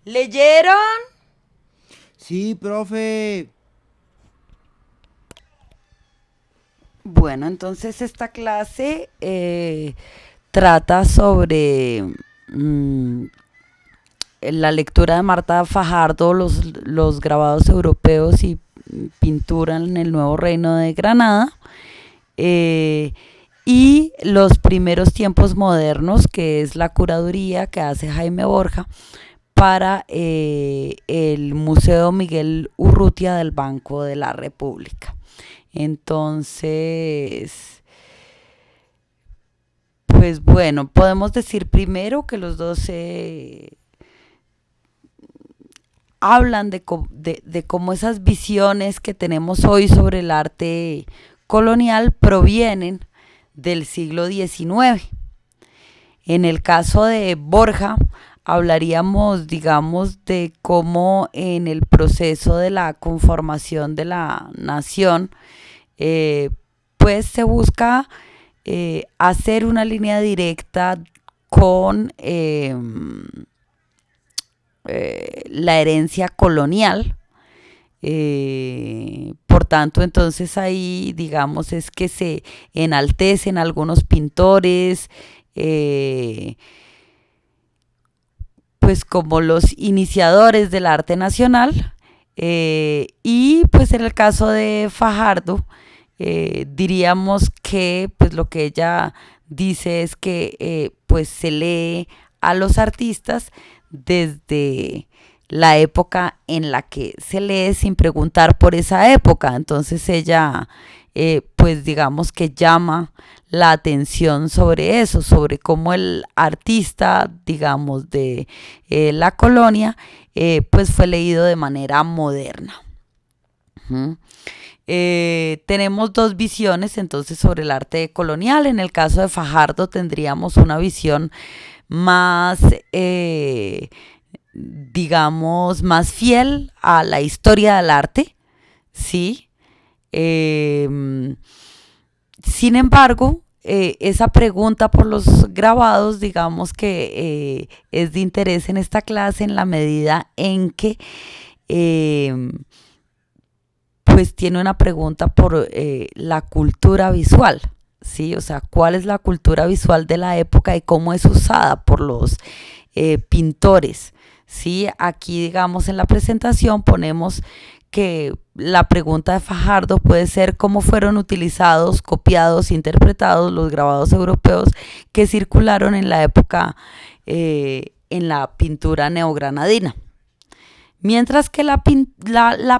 ¿Leyeron? Sí, profe. Bueno, entonces esta clase trata sobre mm, la lectura de Marta Fajardo, los grabados europeos y pintura en el Nuevo Reino de Granada, eh, y los primeros tiempos modernos, que es la curaduría que hace Jaime Borja para el Museo Miguel Urrutia del Banco de la República. Entonces, pues bueno, podemos decir primero que los dos hablan de cómo esas visiones que tenemos hoy sobre el arte colonial provienen del siglo XIX. En el caso de Borja, hablaríamos, digamos, de cómo en el proceso de la conformación de la nación, eh, pues se busca hacer una línea directa con la herencia colonial. Por tanto, entonces ahí, digamos, es que se enaltecen algunos pintores, pues como los iniciadores del arte nacional, y pues en el caso de Fajardo, diríamos que pues lo que ella dice es que pues se lee a los artistas desde la época en la que se lee sin preguntar por esa época. Entonces ella pues digamos que llama la atención sobre eso, sobre cómo el artista, digamos, de la colonia, pues fue leído de manera moderna. Uh-huh. Tenemos dos visiones entonces sobre el arte colonial. En el caso de Fajardo tendríamos una visión más, digamos, más fiel a la historia del arte, ¿sí? Sin embargo, esa pregunta por los grabados, digamos que es de interés en esta clase en la medida en que pues tiene una pregunta por la cultura visual, ¿sí? O sea, ¿cuál es la cultura visual de la época y cómo es usada por los pintores? ¿Sí? Aquí, digamos, en la presentación ponemos que la pregunta de Fajardo puede ser cómo fueron utilizados, copiados, interpretados los grabados europeos que circularon en la época en la pintura neogranadina. Mientras que la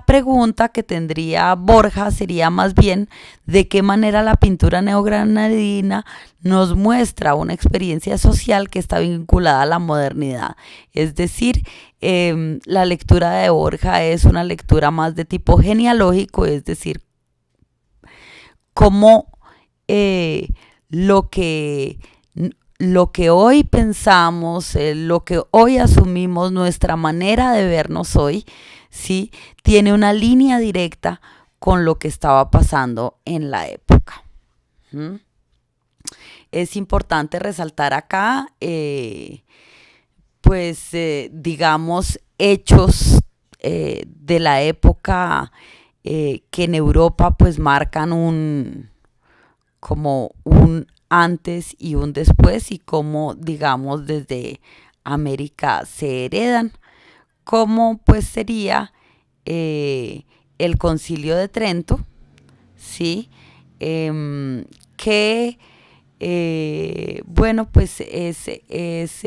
pregunta que tendría Borja sería más bien de qué manera la pintura neogranadina nos muestra una experiencia social que está vinculada a la modernidad. Es decir, la lectura de Borja es una lectura más de tipo genealógico, es decir, cómo lo que lo que hoy pensamos, lo que hoy asumimos, nuestra manera de vernos hoy, ¿sí? Tiene una línea directa con lo que estaba pasando en la época. ¿Mm? Es importante resaltar acá, pues, digamos, hechos de la época que en Europa, pues, marcan como un antes y un después y cómo, digamos, desde América se heredan, como pues sería el Concilio de Trento, ¿sí? Que, bueno, pues es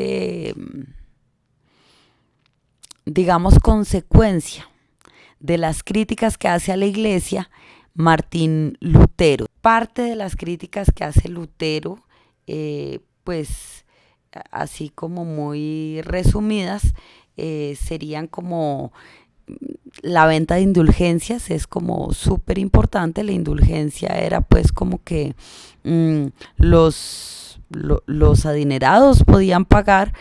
digamos, consecuencia de las críticas que hace a la iglesia Martín Lutero. Parte de las críticas que hace Lutero, pues así como muy resumidas, serían como la venta de indulgencias es como súper importante. La indulgencia era pues como que los adinerados podían pagar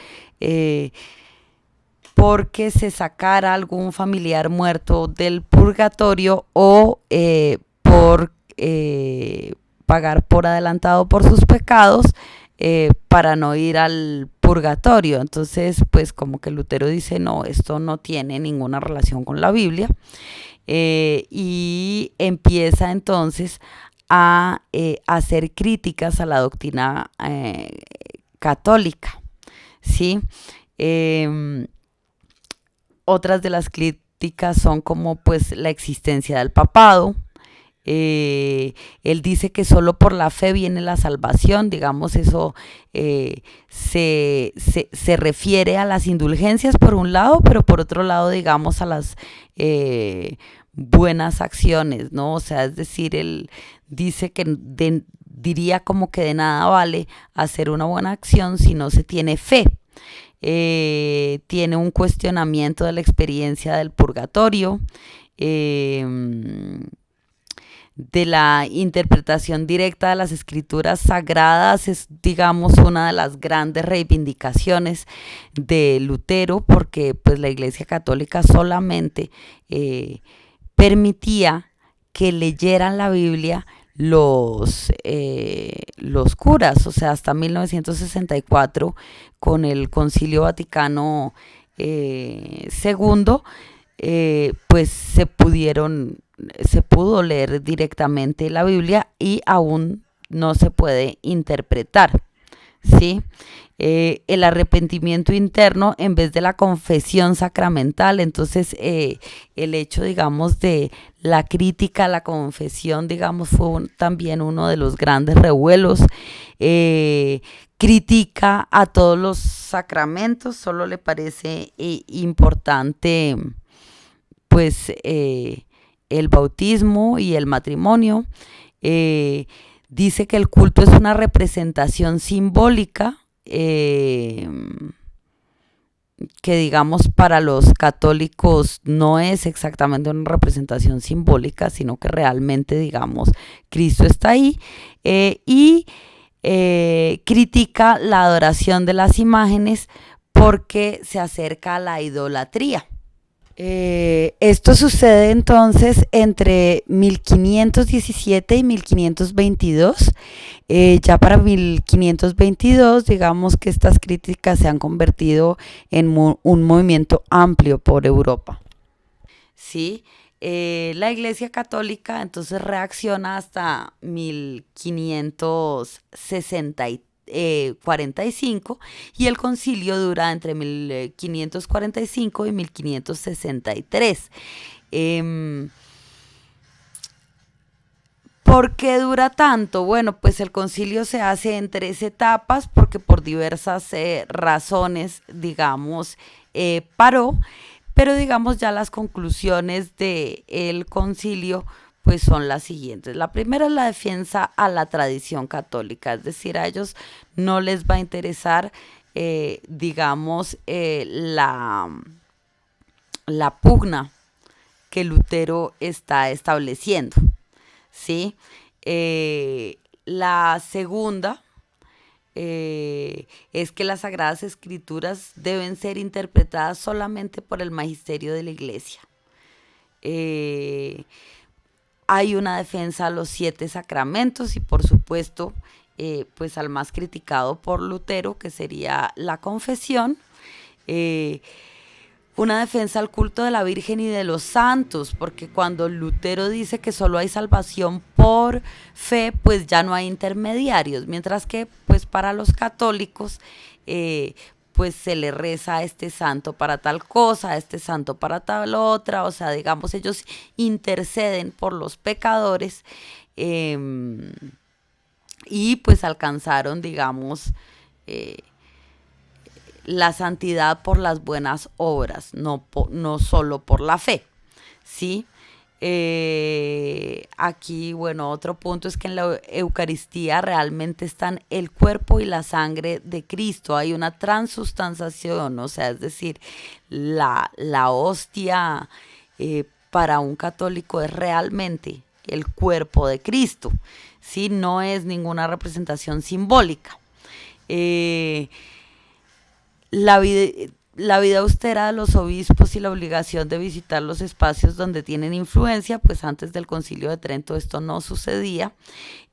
porque se sacara algún familiar muerto del purgatorio o por pagar por adelantado por sus pecados para no ir al purgatorio. Entonces, pues como que Lutero dice, no, esto no tiene ninguna relación con la Biblia. Y empieza entonces a hacer críticas a la doctrina católica, ¿sí? Otras de las críticas son como pues la existencia del papado. Él dice que solo por la fe viene la salvación, digamos, eso se refiere a las indulgencias por un lado, pero por otro lado, digamos, a las buenas acciones, ¿no? O sea, es decir, él dice que diría como que de nada vale hacer una buena acción si no se tiene fe. Tiene un cuestionamiento de la experiencia del purgatorio, de la interpretación directa de las escrituras sagradas. Es, digamos, una de las grandes reivindicaciones de Lutero, porque pues la Iglesia Católica solamente permitía que leyeran la Biblia los curas, o sea, hasta 1964 con el Concilio Vaticano II, pues se pudo leer directamente la Biblia y aún no se puede interpretar, ¿sí? El arrepentimiento interno en vez de la confesión sacramental. Entonces el hecho, digamos, de la crítica a la confesión, digamos, fue también uno de los grandes revuelos. Critica a todos los sacramentos, solo le parece importante pues el bautismo y el matrimonio. Dice que el culto es una representación simbólica, que digamos para los católicos no es exactamente una representación simbólica, sino que realmente, digamos, Cristo está ahí, y critica la adoración de las imágenes porque se acerca a la idolatría. Esto sucede entonces entre 1517 y 1522. Ya para 1522, digamos que estas críticas se han convertido en un movimiento amplio por Europa. ¿Sí? La Iglesia Católica entonces reacciona hasta 1545, y el concilio dura entre 1545 y 1563. ¿Por qué dura tanto? Bueno, pues el concilio se hace en 3 etapas porque por diversas razones, digamos, paró, pero digamos ya las conclusiones del concilio pues son las siguientes. La primera es la defensa a la tradición católica, es decir, a ellos no les va a interesar, digamos, la pugna que Lutero está estableciendo, ¿sí? La segunda es que las Sagradas Escrituras deben ser interpretadas solamente por el magisterio de la Iglesia. Hay una defensa a los 7 sacramentos y por supuesto pues al más criticado por Lutero, que sería la confesión. Una defensa al culto de la Virgen y de los santos, porque cuando Lutero dice que solo hay salvación por fe, pues ya no hay intermediarios, mientras que pues para los católicos pues se le reza a este santo para tal cosa, a este santo para tal otra, o sea, digamos, ellos interceden por los pecadores, y pues alcanzaron, digamos, la santidad por las buenas obras, no solo por la fe, ¿sí? Aquí, bueno, otro punto es que en la Eucaristía realmente están el cuerpo y la sangre de Cristo. Hay una transustanciación, o sea, es decir, la hostia para un católico es realmente el cuerpo de Cristo, ¿sí? No es ninguna representación simbólica. la vida austera de los obispos y la obligación de visitar los espacios donde tienen influencia, pues antes del Concilio de Trento esto no sucedía.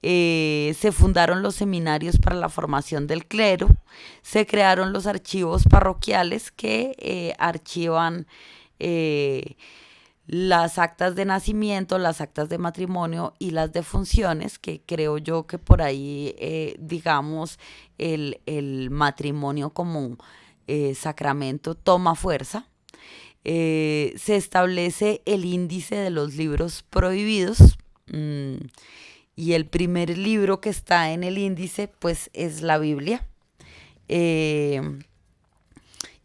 Se fundaron los seminarios para la formación del clero, se crearon los archivos parroquiales que archivan las actas de nacimiento, las actas de matrimonio y las defunciones, que creo yo que por ahí, digamos, el matrimonio como sacramento toma fuerza. Se establece el índice de los libros prohibidos, y el primer libro que está en el índice pues es la Biblia.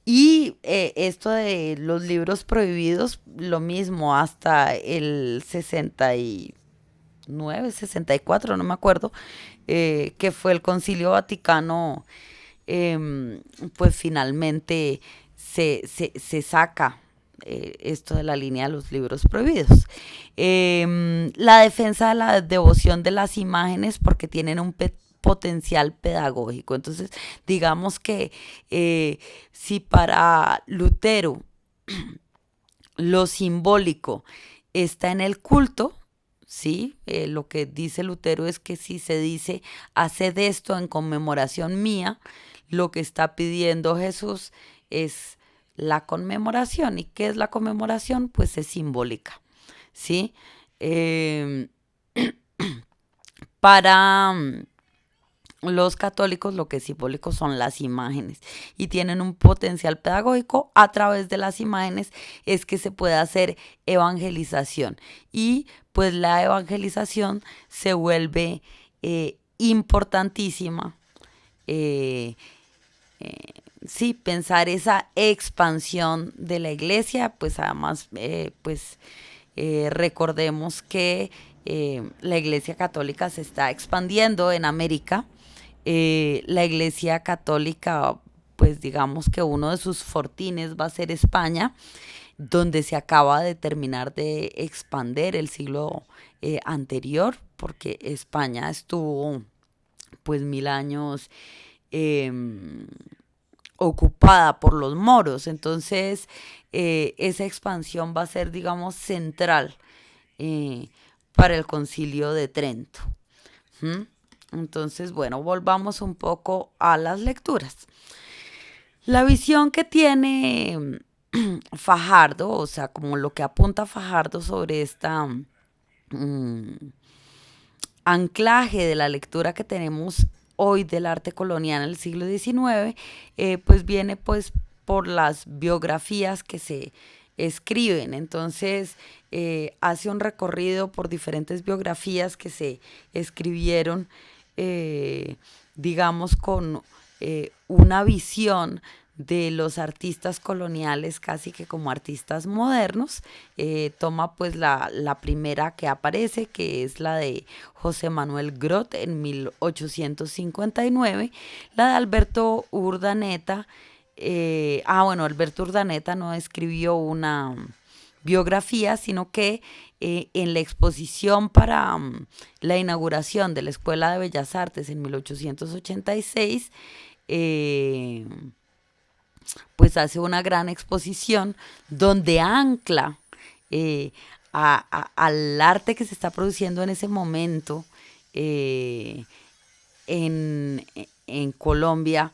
Esto de los libros prohibidos, lo mismo hasta el 69, 64, no me acuerdo, que fue el Concilio Vaticano, pues finalmente se saca esto de la línea de los libros prohibidos. La defensa de la devoción de las imágenes porque tienen un potencial pedagógico. Entonces, digamos que si para Lutero lo simbólico está en el culto, ¿sí? Lo que dice Lutero es que si se dice, haced esto en conmemoración mía, lo que está pidiendo Jesús es la conmemoración. ¿Y qué es la conmemoración? Pues es simbólica, ¿sí? Para los católicos lo que es simbólico son las imágenes y tienen un potencial pedagógico. A través de las imágenes es que se puede hacer evangelización y pues la evangelización se vuelve importantísima. Sí, pensar esa expansión de la iglesia, pues además, recordemos que la iglesia católica se está expandiendo en América. La iglesia católica, pues digamos que uno de sus fortines va a ser España, donde se acaba de terminar de expander el siglo anterior, porque España estuvo pues 1000 años eh, ocupada por los moros. Entonces esa expansión va a ser, digamos, central para el Concilio de Trento. ¿Mm? Entonces, bueno, volvamos un poco a las lecturas. La visión que tiene Fajardo, o sea, como lo que apunta Fajardo sobre esta anclaje de la lectura que tenemos hoy del arte colonial en el siglo XIX, pues viene pues por las biografías que se escriben. Entonces hace un recorrido por diferentes biografías que se escribieron, digamos, con una visión de los artistas coloniales casi que como artistas modernos. Toma pues la primera que aparece, que es la de José Manuel Grot en 1859, la de Alberto Urdaneta. Alberto Urdaneta no escribió una biografía, sino que en la exposición para la inauguración de la Escuela de Bellas Artes en 1886, pues hace una gran exposición donde ancla al arte que se está produciendo en ese momento en Colombia,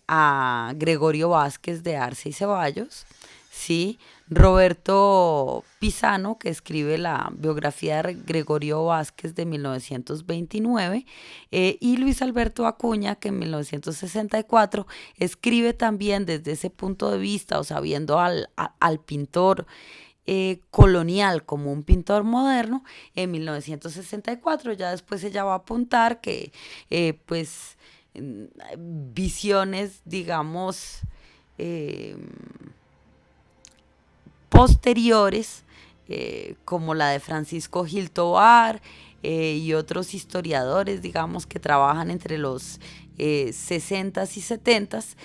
a Gregorio Vázquez de Arce y Ceballos, ¿sí? Roberto Pisano, que escribe la biografía de Gregorio Vázquez de 1929, y Luis Alberto Acuña, que en 1964 escribe también desde ese punto de vista, o sea, viendo al pintor colonial como un pintor moderno en 1964. Ya después ella va a apuntar que visiones, digamos, posteriores, como la de Francisco Gil Tovar y otros historiadores, digamos, que trabajan entre los 60s y 70s,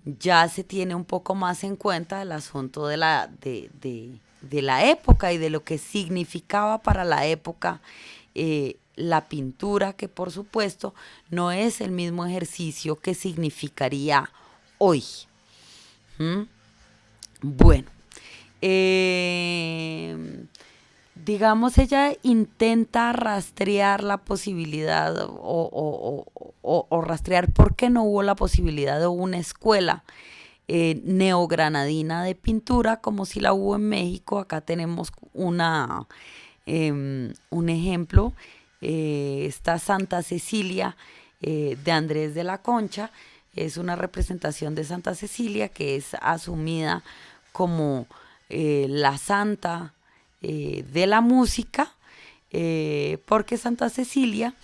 ya se tiene un poco más en cuenta el asunto de la época y de lo que significaba para la época la pintura, que por supuesto no es el mismo ejercicio que significaría hoy. ¿Mm? Bueno, eh, digamos, ella intenta rastrear la posibilidad o rastrear por qué no hubo la posibilidad de una escuela neogranadina de pintura como si la hubo en México. Acá tenemos un ejemplo, está Santa Cecilia de Andrés de la Concha. Es una representación de Santa Cecilia que es asumida como la santa de la música, porque Santa Cecilia,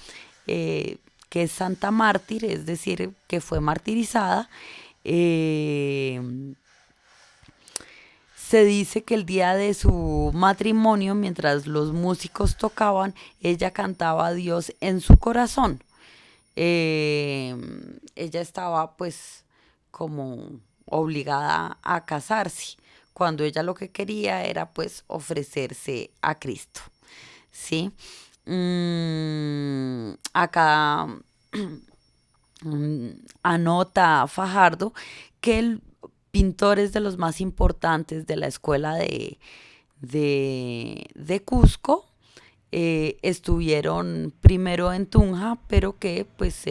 que es santa mártir, es decir, que fue martirizada, eh, se dice que el día de su matrimonio, mientras los músicos tocaban, ella cantaba a Dios en su corazón. Eh, Ella estaba pues como obligada a casarse, cuando ella lo que quería era pues ofrecerse a Cristo, ¿sí? Acá anota Fajardo que el pintor es de los más importantes de la escuela de Cusco. Estuvieron primero en Tunja, pero que pues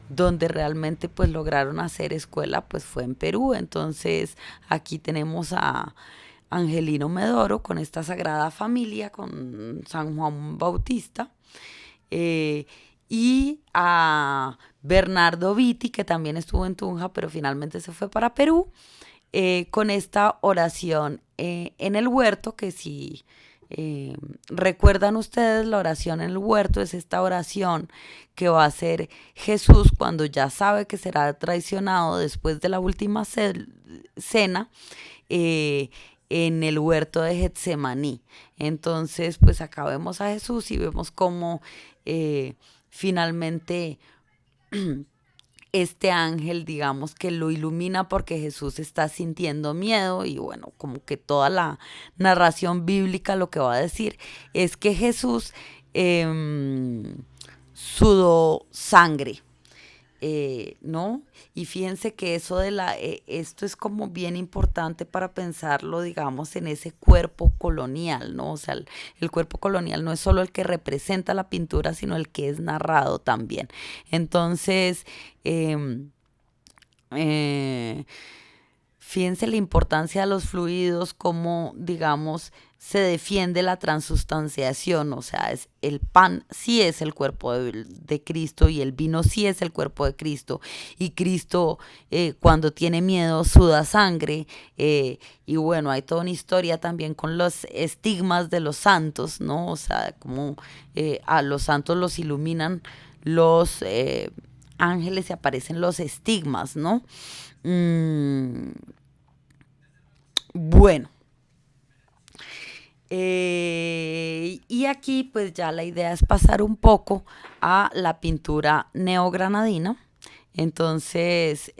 donde realmente pues lograron hacer escuela pues fue en Perú. Entonces aquí tenemos a Angelino Medoro con esta Sagrada Familia, con San Juan Bautista, eh, y a Bernardo Vitti, que también estuvo en Tunja, pero finalmente se fue para Perú, con esta oración en el huerto, que si recuerdan ustedes, la oración en el huerto es esta oración que va a hacer Jesús cuando ya sabe que será traicionado después de la última cena, eh, en el huerto de Getsemaní. Entonces, pues acá vemos a Jesús y vemos cómo finalmente este ángel, digamos, que lo ilumina porque Jesús está sintiendo miedo. Y bueno, como que toda la narración bíblica lo que va a decir es que Jesús sudó sangre, ¿no? Y fíjense que eso esto es como bien importante para pensarlo, digamos, en ese cuerpo colonial, ¿no? O sea, el cuerpo colonial no es solo el que representa la pintura, sino el que es narrado también. Entonces, eh, eh, fíjense la importancia de los fluidos, cómo, digamos, se defiende la transustanciación. O sea, el pan sí es el cuerpo de Cristo y el vino sí es el cuerpo de Cristo. Y Cristo, cuando tiene miedo, suda sangre. Y bueno, hay toda una historia también con los estigmas de los santos, ¿no? O sea, como a los santos los iluminan los ángeles y aparecen los estigmas, ¿no? Mm, bueno, y aquí pues ya la idea es pasar un poco a la pintura neogranadina. Entonces,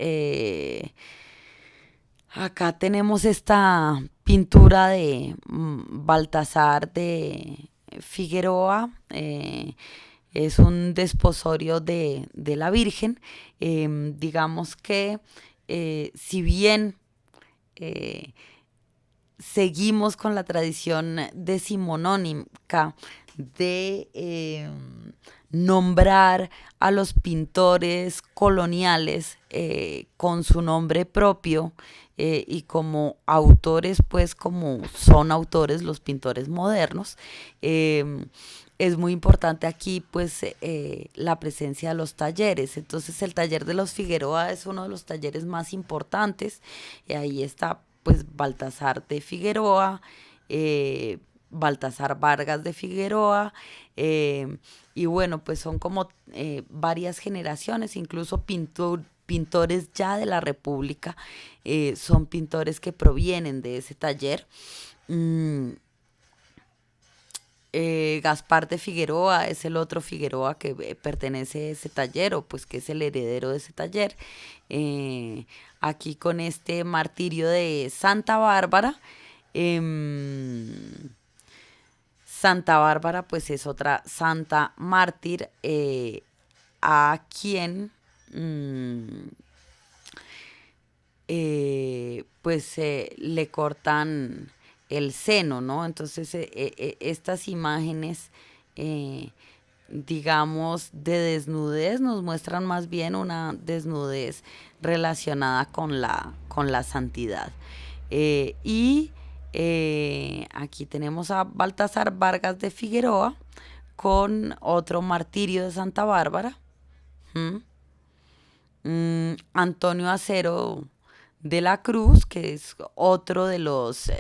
acá tenemos esta pintura de Baltasar de Figueroa. Es un desposorio de la Virgen. Digamos que si bien eh, seguimos con la tradición decimonónica de nombrar a los pintores coloniales con su nombre propio, y como autores, pues como son autores los pintores modernos. Es muy importante aquí pues la presencia de los talleres. Entonces el taller de los Figueroa es uno de los talleres más importantes, y ahí está pues Baltasar de Figueroa, Baltasar Vargas de Figueroa, y bueno, pues son como varias generaciones, incluso pintores ya de la República, son pintores que provienen de ese taller. Mm, Gaspar de Figueroa es el otro Figueroa que pertenece a ese taller, o pues que es el heredero de ese taller. Aquí con este martirio de Santa Bárbara. Santa Bárbara pues es otra santa mártir a quien mm, pues le cortan el seno, ¿no? Entonces estas imágenes, eh, digamos, de desnudez nos muestran más bien una desnudez relacionada con la santidad. Y aquí tenemos a Baltasar Vargas de Figueroa con otro martirio de Santa Bárbara. ¿Mm? Antonio Acero de la Cruz, que es otro de los,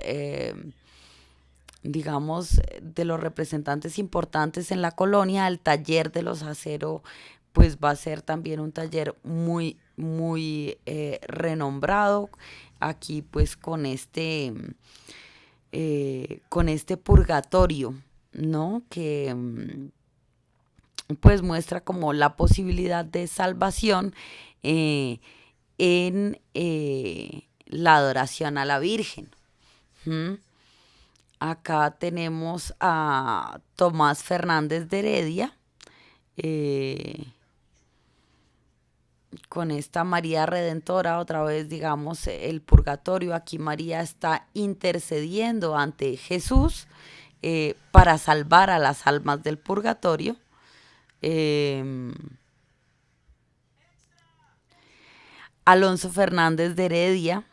digamos, de los representantes importantes en la colonia. El taller de los Acero, pues va a ser también un taller muy, muy renombrado. Aquí, pues, con este purgatorio, ¿no? Que pues muestra como la posibilidad de salvación eh, en la adoración a la Virgen. ¿Mm? Acá tenemos a Tomás Fernández de Heredia eh, con esta María Redentora, otra vez digamos el purgatorio. Aquí María está intercediendo ante Jesús para salvar a las almas del purgatorio. Eh, Alonso Fernández de Heredia,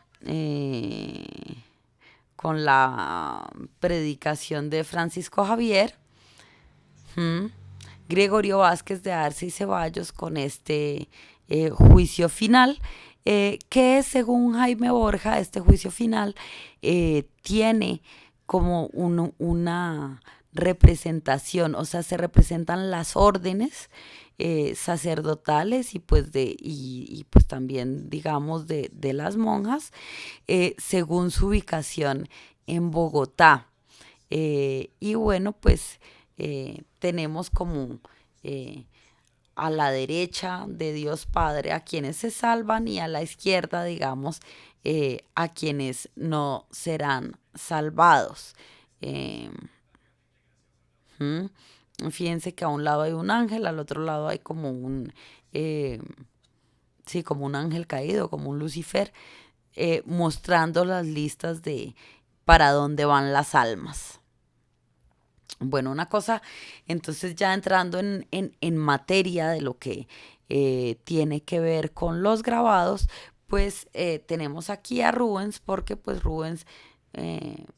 con la predicación de Francisco Javier. ¿Mm? Gregorio Vázquez de Arce y Ceballos con este juicio final, que según Jaime Borja, este juicio final tiene como una representación, o sea, se representan las órdenes sacerdotales y pues y pues también digamos de las monjas según su ubicación en Bogotá. Y bueno, pues tenemos como eh, a la derecha de Dios Padre a quienes se salvan y a la izquierda, digamos, a quienes no serán salvados. Eh, ¿Mm? Fíjense que a un lado hay un ángel, al otro lado hay como eh, sí, como un ángel caído, como un Lucifer, mostrando las listas de para dónde van las almas. Bueno, una cosa, entonces ya entrando en materia de lo que tiene que ver con los grabados, pues tenemos aquí a Rubens, porque pues Rubens,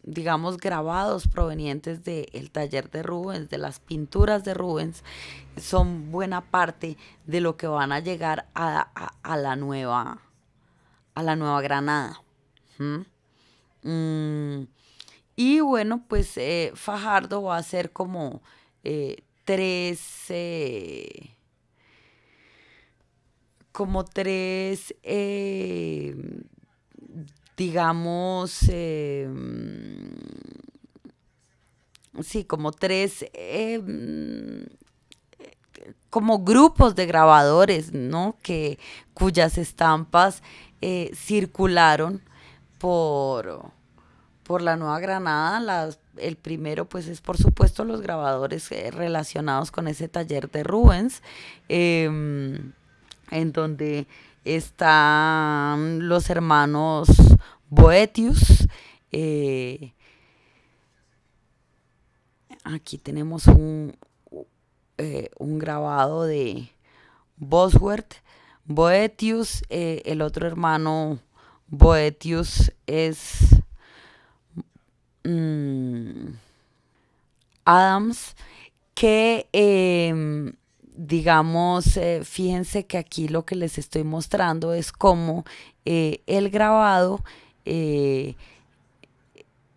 digamos, grabados provenientes del taller de Rubens, de las pinturas de Rubens, son buena parte de lo que van a llegar a la Nueva Granada. ¿Mm? Mm, y bueno, pues Fajardo va a ser como tres, como tres, digamos, sí, como tres, como grupos de grabadores, ¿no? Cuyas estampas circularon por, por la Nueva Granada. El primero, pues, es por supuesto los grabadores relacionados con ese taller de Rubens, en donde están los hermanos Boetius. eh, Aquí tenemos un grabado de Bosworth, Boetius. El otro hermano Boetius es mm, Adams, que digamos, fíjense que aquí lo que les estoy mostrando es cómo el grabado eh,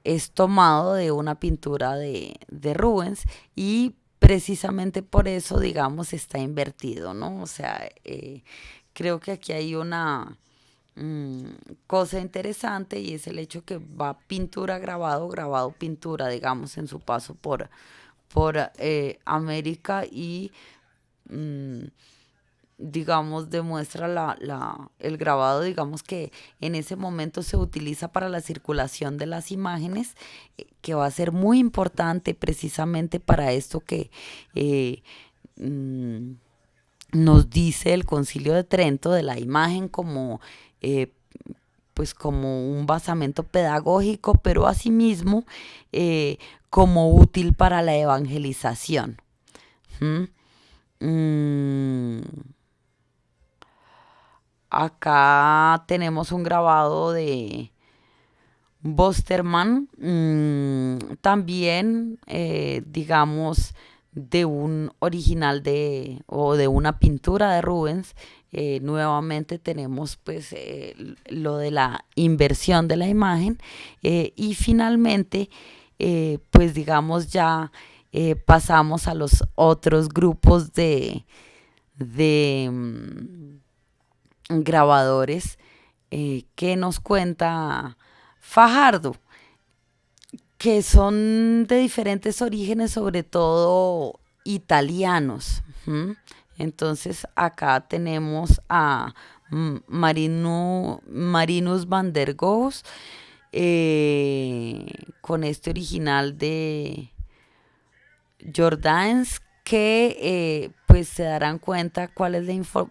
es tomado de una pintura de Rubens y precisamente por eso, digamos, está invertido, ¿no? O sea, creo que aquí hay una mm, cosa interesante y es el hecho que va pintura, grabado, grabado, pintura, digamos, en su paso por América y mm, digamos, demuestra el grabado, digamos que en ese momento se utiliza para la circulación de las imágenes, que va a ser muy importante precisamente para esto que eh, mm, nos dice el Concilio de Trento de la imagen como eh, pues como un basamento pedagógico, pero asimismo eh, como útil para la evangelización. ¿Mm? Mm, Acá tenemos un grabado de Bosterman, también, digamos, de un original o de una pintura de Rubens. Nuevamente tenemos pues lo de la inversión de la imagen, y finalmente pues digamos ya pasamos a los otros grupos de grabadores que nos cuenta Fajardo, que son de diferentes orígenes, sobre todo italianos. ¿Mm? Entonces acá tenemos a Marinus van der Goes, con este original de Jordaens, que pues se darán cuenta cuál es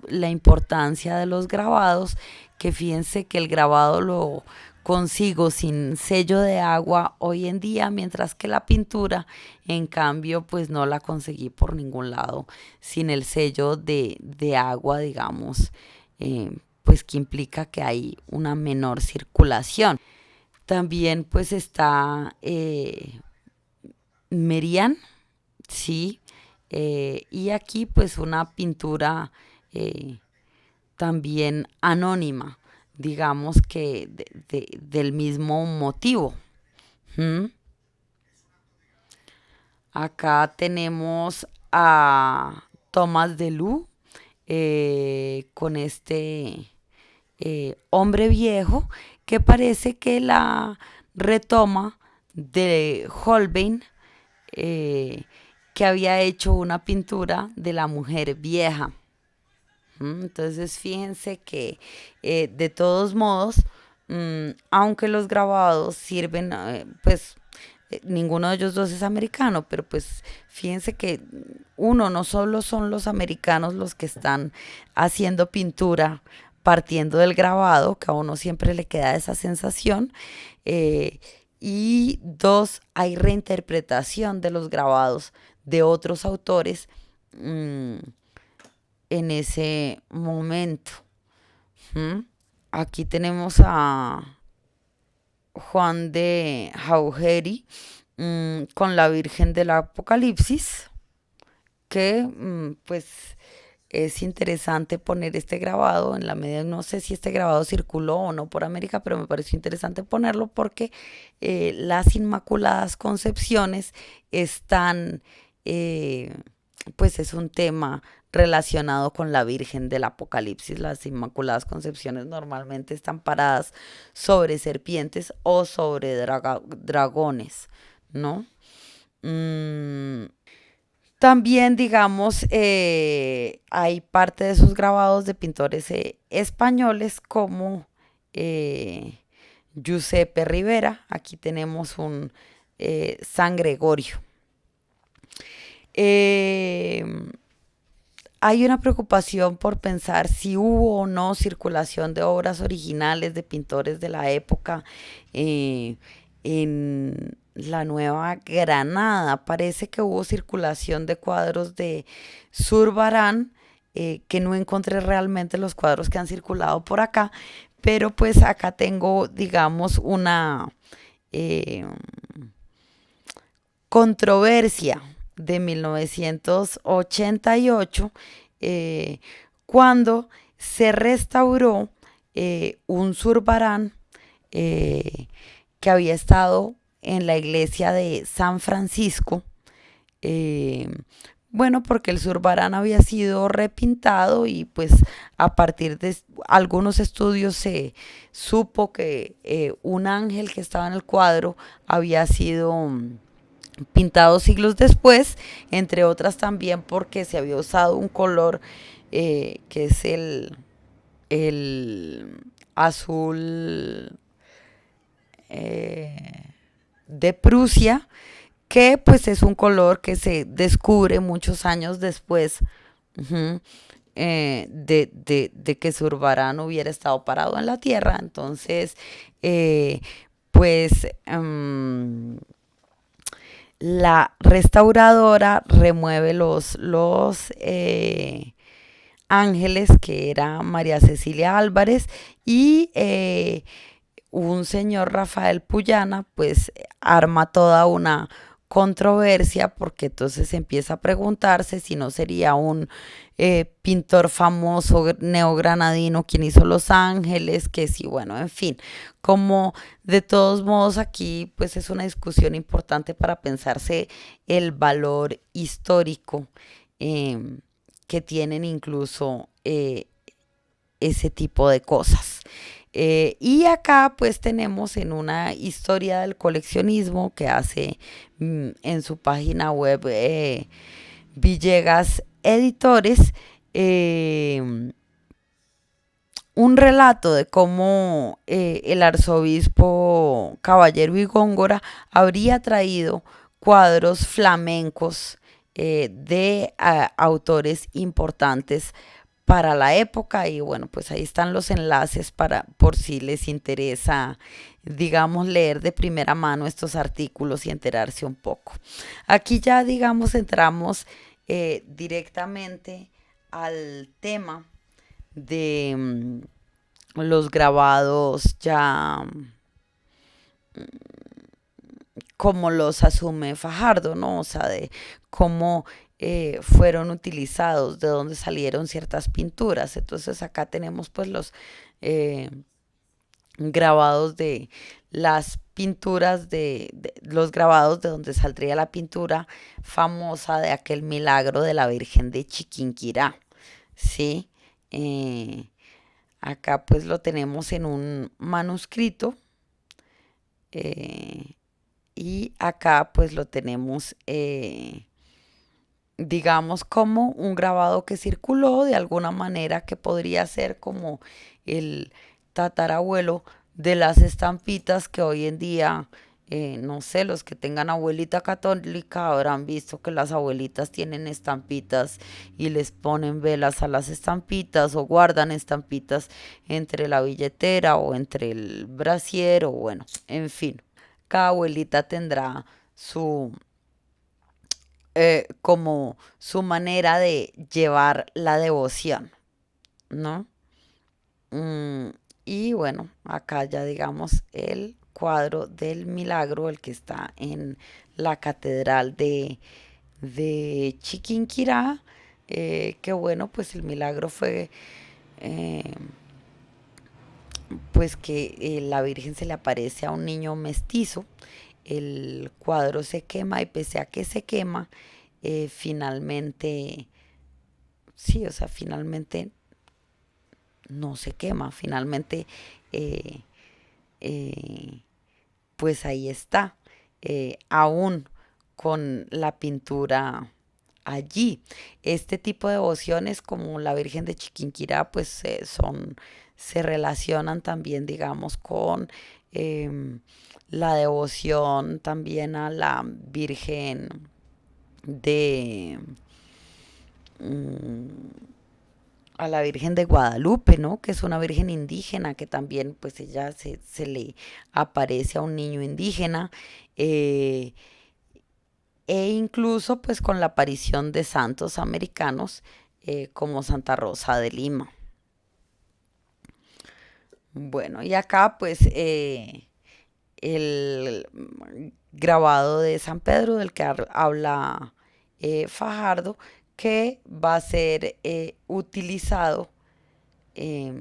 la importancia de los grabados, que fíjense que el grabado lo consigo sin sello de agua hoy en día, mientras que la pintura, en cambio, pues no la conseguí por ningún lado sin el sello de agua, digamos, pues que implica que hay una menor circulación. También pues está Merian, sí, y aquí pues una pintura también anónima, digamos que del mismo motivo. ¿Mm? Acá tenemos a Thomas Delou, con este hombre viejo, que parece que la retoma de Holbein, que había hecho una pintura de la mujer vieja. Entonces fíjense que de todos modos, aunque los grabados sirven, pues ninguno de ellos dos es americano, pero pues fíjense que uno, no solo son los americanos los que están haciendo pintura partiendo del grabado, que a uno siempre le queda esa sensación, eh, y dos, hay reinterpretación de los grabados de otros autores en ese momento. ¿Mm? Aquí tenemos a Juan de Jauregui, con la Virgen del Apocalipsis, que pues es interesante poner este grabado en la medida, no sé si este grabado circuló o no por América, pero me pareció interesante ponerlo porque las Inmaculadas Concepciones están, pues es un tema relacionado con la Virgen del Apocalipsis. Las Inmaculadas Concepciones normalmente están paradas sobre serpientes o sobre dragones, ¿no? Mm, También, digamos, hay parte de sus grabados de pintores españoles como eh, Giuseppe Rivera. Aquí tenemos un San Gregorio. Eh, Hay una preocupación por pensar si hubo o no circulación de obras originales de pintores de la época en la Nueva Granada. Parece que hubo circulación de cuadros de Zurbarán, que no encontré realmente los cuadros que han circulado por acá, pero pues acá tengo, digamos, una eh, controversia de 1988, eh, cuando se restauró un Zurbarán que había estado en la iglesia de San Francisco. eh, bueno, porque el Zurbarán había sido repintado y pues a partir de algunos estudios se supo que un ángel que estaba en el cuadro había sido pintado siglos después, entre otras también porque se había usado un color que es el azul eh, de Prusia, que pues es un color que se descubre muchos años después, ujú, de que Zurbarán hubiera estado parado en la Tierra. Entonces, eh, pues la restauradora remueve los ángeles, que era María Cecilia Álvarez, y un señor Rafael Puyana, pues arma toda una controversia, porque entonces empieza a preguntarse si no sería un pintor famoso neogranadino quien hizo Los Ángeles, que sí, bueno, en fin, como de todos modos aquí pues es una discusión importante para pensarse el valor histórico eh, que tienen incluso ese tipo de cosas. Y acá pues tenemos en una historia del coleccionismo que hace en su página web Villegas Editores, un relato de cómo el arzobispo Caballero y Góngora habría traído cuadros flamencos de autores importantes para la época. Y bueno, pues ahí están los enlaces para por si les interesa, digamos, leer de primera mano estos artículos y enterarse un poco. Aquí ya, digamos, entramos directamente al tema de los grabados ya como los asume Fajardo, ¿no? O sea, de cómo fueron utilizados, de dónde salieron ciertas pinturas. Entonces acá tenemos pues los eh, grabados de las pinturas de los grabados de donde saldría la pintura famosa de aquel milagro de la Virgen de Chiquinquirá, ¿sí? Eh, Acá pues lo tenemos en un manuscrito, eh, y acá pues lo tenemos, digamos, como un grabado que circuló de alguna manera, que podría ser como el tatarabuelo de las estampitas que hoy en día, no sé, los que tengan abuelita católica habrán visto que las abuelitas tienen estampitas y les ponen velas a las estampitas, o guardan estampitas entre la billetera o entre el brasier, o bueno, en fin, cada abuelita tendrá su, como su manera de llevar la devoción, ¿no? Mm, y bueno, acá ya digamos el cuadro del milagro, el que está en la catedral de Chiquinquirá, que bueno, pues el milagro fue eh, pues que la Virgen se le aparece a un niño mestizo. El cuadro se quema, y pese a que se quema, finalmente, sí, o sea, finalmente no se quema, finalmente, eh, eh, pues ahí está, aún con la pintura allí. Este tipo de devociones como la Virgen de Chiquinquirá, pues se relacionan también, digamos, con la devoción también a la Virgen de mm, a la Virgen de Guadalupe, ¿no? Que es una virgen indígena, que también pues ella se le aparece a un niño indígena, eh, e incluso pues con la aparición de santos americanos, como Santa Rosa de Lima. Bueno, y acá pues el grabado de San Pedro del que habla Fajardo, que va a ser utilizado eh,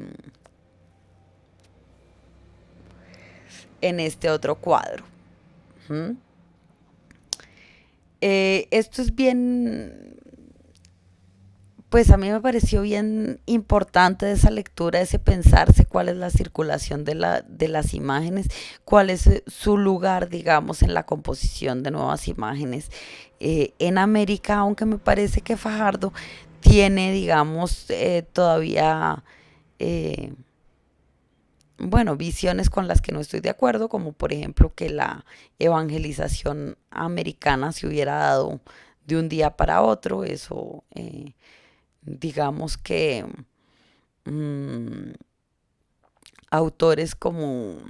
en este otro cuadro. ¿Mm? Esto es bien, pues a mí me pareció bien importante esa lectura, ese pensarse cuál es la circulación de las imágenes, cuál es su lugar, digamos, en la composición de nuevas imágenes en América, aunque me parece que Fajardo tiene, digamos, todavía, eh, bueno, visiones con las que no estoy de acuerdo, como por ejemplo que la evangelización americana se hubiera dado de un día para otro. Eso, digamos que mm, autores como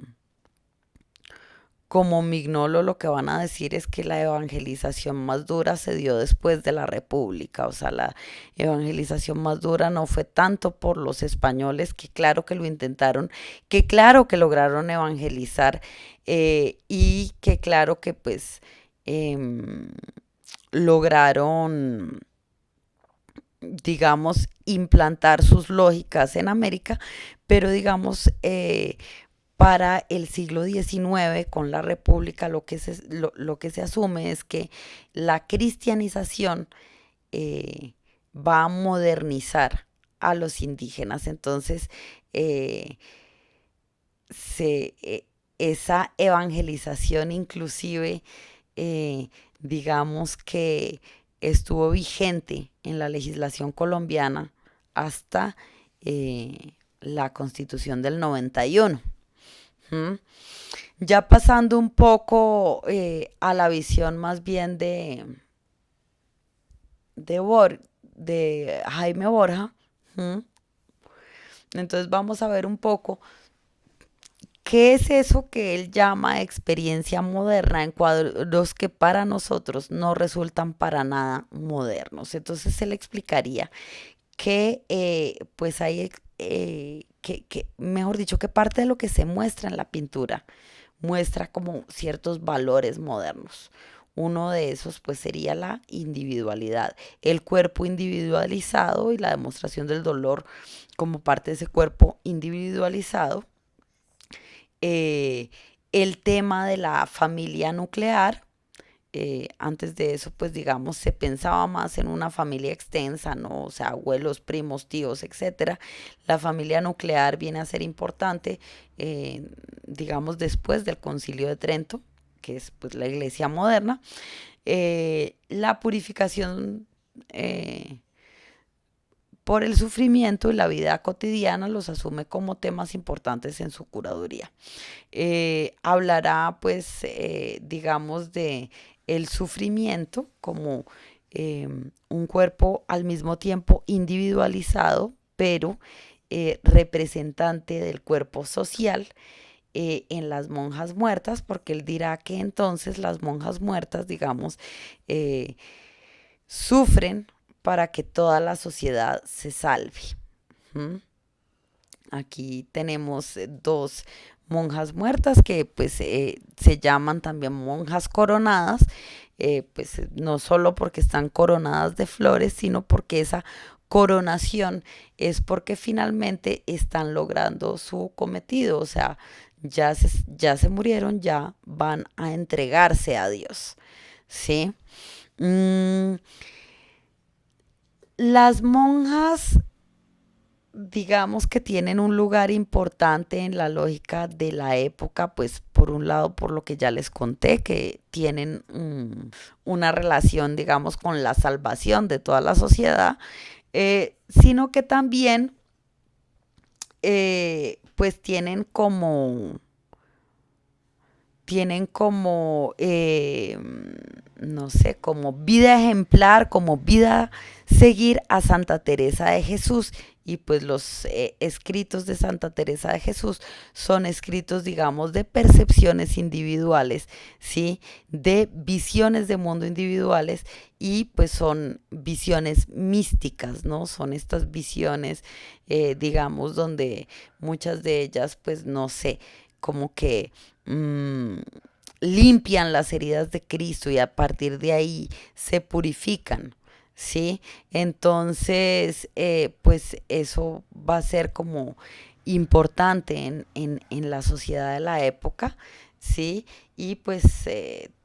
Mignolo lo que van a decir es que la evangelización más dura se dio después de la República. O sea, la evangelización más dura no fue tanto por los españoles, que claro que lo intentaron, que claro que lograron evangelizar, y que claro que pues em, lograron, digamos, implantar sus lógicas en América, pero digamos, para el siglo XIX, con la República, lo que se asume es que la cristianización va a modernizar a los indígenas. Entonces, eh, se, esa evangelización inclusive, eh, digamos que estuvo vigente en la legislación colombiana hasta la Constitución del 91. ¿Mm? Ya pasando un poco a la visión más bien de Jaime Borja. ¿Mm? Entonces vamos a ver un poco qué es eso que él llama experiencia moderna en cuadros que para nosotros no resultan para nada modernos. Entonces él explicaría que pues hay, mejor dicho, que parte de lo que se muestra en la pintura muestra como ciertos valores modernos. Uno de esos pues sería la individualidad, el cuerpo individualizado y la demostración del dolor como parte de ese cuerpo individualizado. eh, el tema de la familia nuclear. Antes de eso, pues digamos, se pensaba más en una familia extensa, ¿no? O sea, abuelos, primos, tíos, etcétera. La familia nuclear viene a ser importante, digamos, después del Concilio de Trento, que es pues la iglesia moderna. La purificación por el sufrimiento y la vida cotidiana los asume como temas importantes en su curaduría. Hablará pues, digamos, de el sufrimiento como un cuerpo al mismo tiempo individualizado, pero representante del cuerpo social, en las monjas muertas, porque él dirá que entonces las monjas muertas, digamos, eh, sufren para que toda la sociedad se salve. ¿Mm? Aquí tenemos dos monjas muertas que pues se llaman también monjas coronadas, pues no solo porque están coronadas de flores, sino porque esa coronación es porque finalmente están logrando su cometido. O sea, ya se murieron, ya van a entregarse a Dios, ¿sí? Mm, las monjas, digamos que tienen un lugar importante en la lógica de la época, pues por un lado por lo que ya les conté, que tienen una relación, digamos, con la salvación de toda la sociedad, sino que también pues tienen como, no sé, como vida ejemplar, como vida seguir a Santa Teresa de Jesús. Y pues los escritos de Santa Teresa de Jesús son escritos, digamos, de percepciones individuales, ¿sí? De visiones de mundo individuales, y pues son visiones místicas, ¿no? Son estas visiones, digamos, donde muchas de ellas, pues no sé, como que mmm, limpian las heridas de Cristo y a partir de ahí se purifican, ¿sí? Entonces, pues eso va a ser como importante en la sociedad de la época, ¿sí? Y pues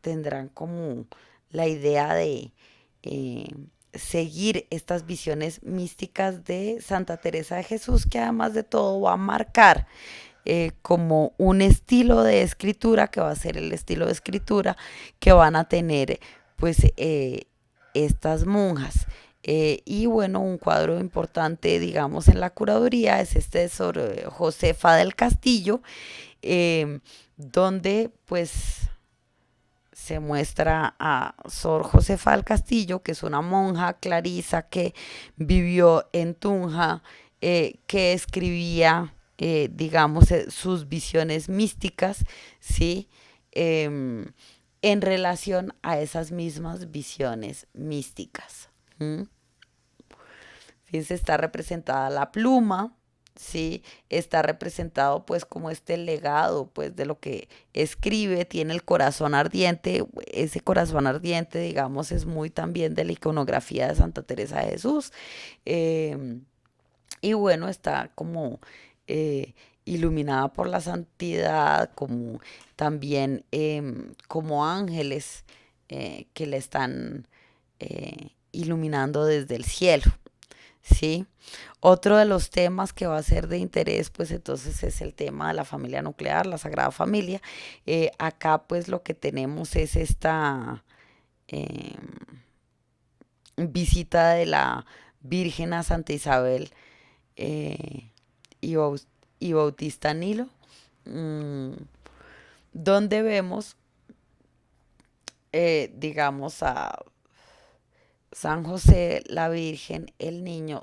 tendrán como la idea de eh, seguir estas visiones místicas de Santa Teresa de Jesús, que además de todo va a marcar como un estilo de escritura que va a ser el estilo de escritura que van a tener pues estas monjas. Y bueno, un cuadro importante, digamos, en la curaduría es este de Sor Josefa del Castillo, eh, donde pues se muestra a Sor Josefa del Castillo, que es una monja clarisa que vivió en Tunja, que escribía, digamos, sus visiones místicas, ¿sí? Em, en relación a esas mismas visiones místicas. ¿Mm? Fíjense, está representada la pluma, ¿sí? Está representado pues como este legado pues de lo que escribe, tiene el corazón ardiente, ese corazón ardiente digamos es muy también de la iconografía de Santa Teresa de Jesús. eh, y bueno, está como iluminada por la santidad, como también como ángeles que le están iluminando desde el cielo. ¿Sí? Otro de los temas que va a ser de interés, pues entonces es el tema de la familia nuclear, la Sagrada Familia. Acá pues lo que tenemos es esta eh, visita de la Virgen a Santa Isabel eh, y, y Bautista Nilo, mmm, donde vemos, digamos, a San José, la Virgen, el niño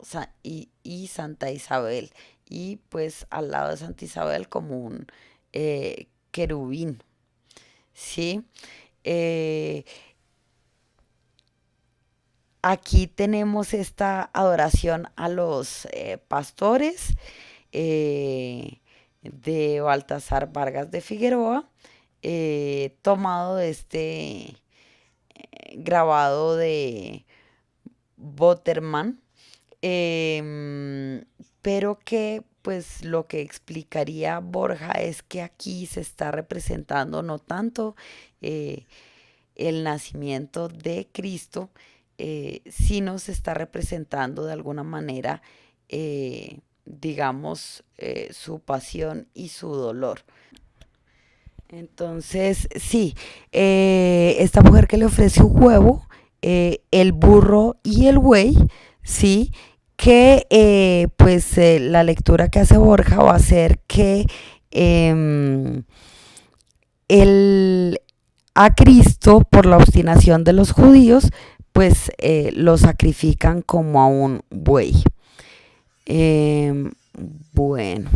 y Santa Isabel. Y pues al lado de Santa Isabel como un querubín, ¿sí? Eh, Aquí tenemos esta adoración a los pastores de Baltasar Vargas de Figueroa, tomado de este grabado de Boterman, pero que pues lo que explicaría Borja es que aquí se está representando no tanto eh, el nacimiento de Cristo, sino se está representando de alguna manera, digamos, su pasión y su dolor. Entonces, sí, esta mujer que le ofrece un huevo, el burro y el buey, sí, que pues la lectura que hace Borja va a ser que eh, el, a Cristo, por la obstinación de los judíos, pues lo sacrifican como a un buey. Eh, bueno.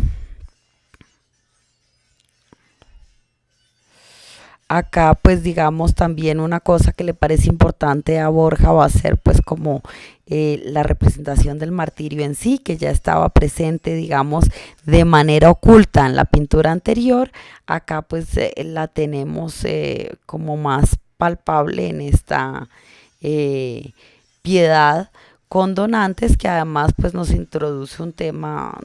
Acá pues digamos también una cosa que le parece importante a Borja va a ser pues como la representación del martirio en sí, que ya estaba presente digamos de manera oculta en la pintura anterior. Acá pues la tenemos como más palpable en esta eh, piedad con donantes, que además pues nos introduce un tema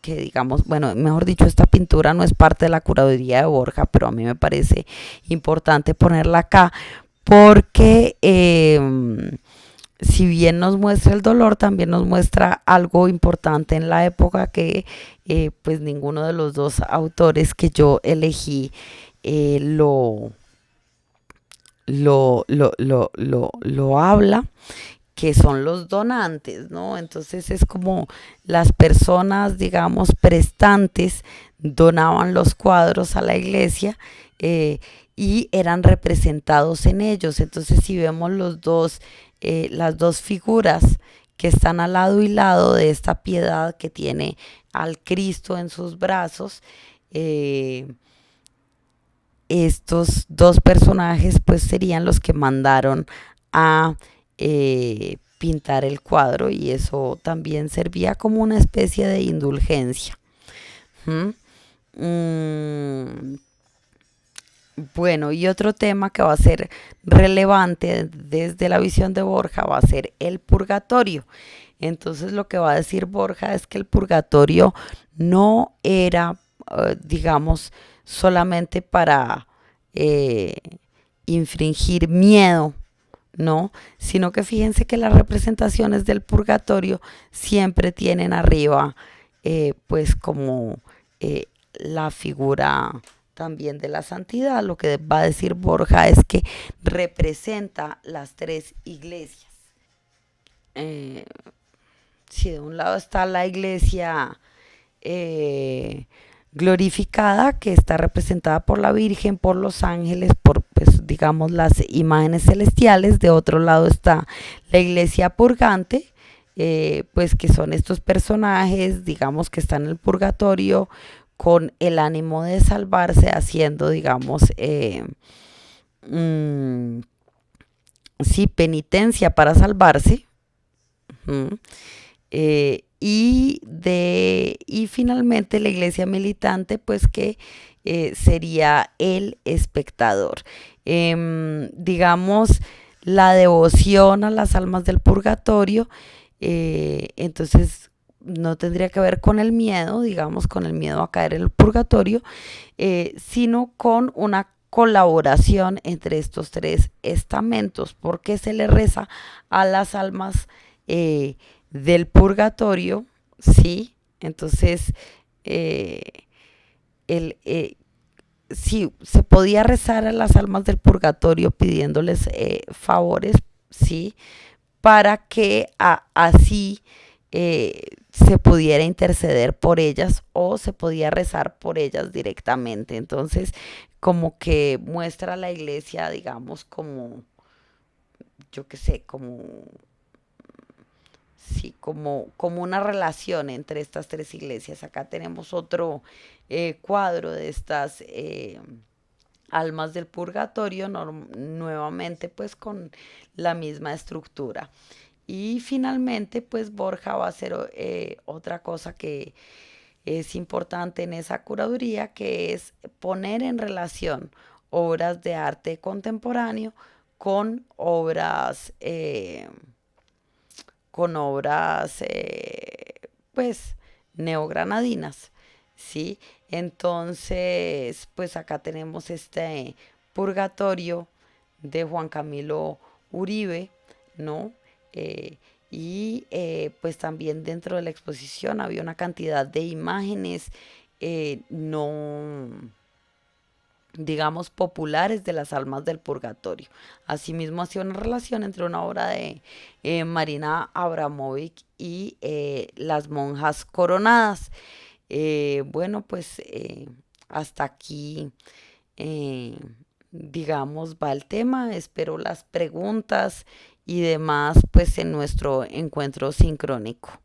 que digamos, bueno, mejor dicho, esta pintura no es parte de la curaduría de Borja, pero a mí me parece importante ponerla acá porque si bien nos muestra el dolor, también nos muestra algo importante en la época que pues ninguno de los dos autores que yo elegí lo habla, que son los donantes, ¿no? Entonces es como las personas, digamos, prestantes donaban los cuadros a la iglesia y eran representados en ellos. Entonces si vemos las dos figuras que están al lado y lado de esta piedad que tiene al Cristo en sus brazos, estos dos personajes pues serían los que mandaron a pintar el cuadro y eso también servía como una especie de indulgencia. ¿Mm? Mm, bueno, y otro tema que va a ser relevante desde la visión de Borja va a ser el purgatorio. Entonces lo que va a decir Borja es que el purgatorio no era, digamos, solamente para eh, infringir miedo, ¿no? Sino que fíjense que las representaciones del purgatorio siempre tienen arriba, pues como la figura también de la santidad. Lo que va a decir Borja es que representa las tres iglesias. eh, sí, de un lado está la iglesia eh, glorificada, que está representada por la Virgen, por los ángeles, por, pues, digamos, las imágenes celestiales. De otro lado está la iglesia purgante, pues que son estos personajes, digamos, que están en el purgatorio con el ánimo de salvarse, haciendo, digamos, mm, sí, penitencia para salvarse. Ujú. Y finalmente la iglesia militante, pues que sería el espectador. Digamos, la devoción a las almas del purgatorio, entonces no tendría que ver con el miedo, digamos, con el miedo a caer en el purgatorio, sino con una colaboración entre estos tres estamentos, porque se le reza a las almas del purgatorio, ¿sí? Entonces, eh, el, sí, se podía rezar a las almas del purgatorio pidiéndoles favores, ¿sí? Para que así se pudiera interceder por ellas o se podía rezar por ellas directamente. Entonces, como que muestra la iglesia, digamos, como, yo qué sé, como, sí, como una relación entre estas tres iglesias. Acá tenemos otro cuadro de estas almas del purgatorio, nuevamente pues con la misma estructura. Y finalmente, pues Borja va a hacer otra cosa que es importante en esa curaduría, que es poner en relación obras de arte contemporáneo con obras, pues, neogranadinas, ¿sí? Entonces, pues acá tenemos este Purgatorio de Juan Camilo Uribe, ¿no? Eh, pues también dentro de la exposición había una cantidad de imágenes no, digamos, populares de las almas del purgatorio. Asimismo, hacía una relación entre una obra de Marina Abramovic y las monjas coronadas. Bueno, pues hasta aquí, eh, digamos, va el tema. Espero las preguntas y demás, pues en nuestro encuentro sincrónico.